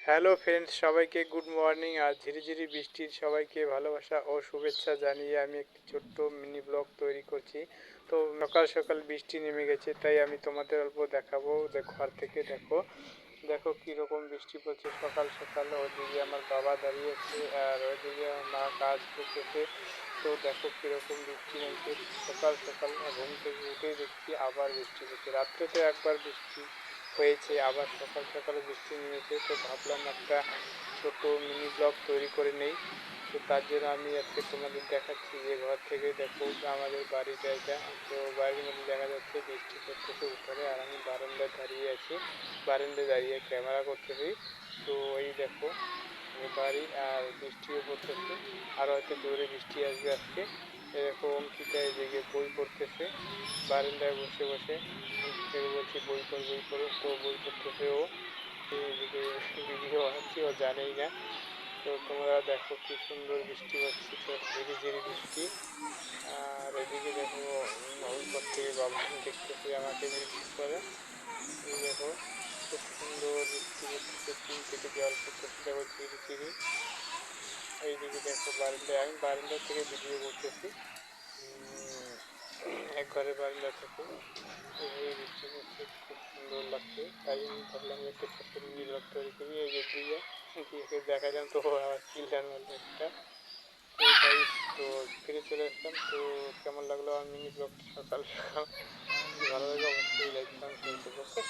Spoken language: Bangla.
হ্যালো ফ্রেন্ডস, সবাইকে গুড মর্নিং। আর ঝিরিঝিরি বৃষ্টির সবাইকে ভালোবাসা ও শুভেচ্ছা জানিয়ে আমি একটি ছোট্ট মিনি ব্লগ তৈরি করছি। তো সকাল সকাল বৃষ্টি নেমে গেছে, তাই আমি তোমাদের অল্প দেখাবো। ঘর থেকে দেখো দেখো কীরকম বৃষ্টি পড়ছে সকাল সকাল। ওইদিকে আমার বাবা দাঁড়িয়ে আছে আর ওইদিকে আমার মা কাজ করতেছে। তো দেখো কীরকম বৃষ্টি নামছে সকাল সকাল। ঘুম থেকে উঠেই দেখছি আবার বৃষ্টি পড়ছে। রাত্রে তো একবার বৃষ্টি হয়েছে, আবার সকাল সকালে বৃষ্টি নেমেছে। তো ভাবলাম একটা ছোট মিনি ব্লগ তৈরি করে নেই। তো তার জন্য আমি আজকে তোমাদের দেখাচ্ছি যে ঘর থেকে দেখো আমাদের বাড়ির জায়গা। তো বাড়ির মধ্যে দেখা যাচ্ছে বৃষ্টি পড়তেছে উঠোনে, আর আমি বারান্দায় দাঁড়িয়ে আছি। বারান্দায় দাঁড়িয়ে ক্যামেরা করতেছি। তো এই দেখো বাড়ি, আর বৃষ্টিও পড়তেছে, আর হয়তো জোরে বৃষ্টি আসবে আজকে। এরকম অঙ্কিতা এদিকে বই পড়তেছে বারান্দায় বসে বসে। থেকে বলছি বই পড় বই পড়ো, তো বই পড়তেছে ও। এদিকে ভিডিও বানাচ্ছি, ও জানেই না। তো তোমরা দেখো কি সুন্দর বৃষ্টি হচ্ছে, তো ঝিরি ঝিরি বৃষ্টি। আর এদিকে দেখো ওই পর থেকে বাবা দেখতেছে আমাকে মিষ্টি করে। এই দেখো খুব সুন্দর বৃষ্টি পড়তেছে, টিন থেকে জল পড়তেছে দেখো ঝিরি ঝিরি। এইদিকে দেখো বারান্দায়, আমি বারান্দা থেকে ভিডিও করতেছি, এক ঘরের বারান্দা থেকে। এইভাবে বৃষ্টি পড়ছে, খুব সুন্দর লাগছে। তাই আমি ভাবলাম একটা ছোট্ট মিনি ব্লগ তৈরি করি। এই যে দিয়াকে দেখা যান, তো আবার চিল্লান মারলো একটা। তো গাইস, তো ফিরে চলে আসলাম। তো কেমন লাগলো আমার মিনি ব্লগটা সকাল সকাল? যদি ভালো লাগে অবশ্যই লাইক কমেন্ট শেয়ার করবো। ওকে।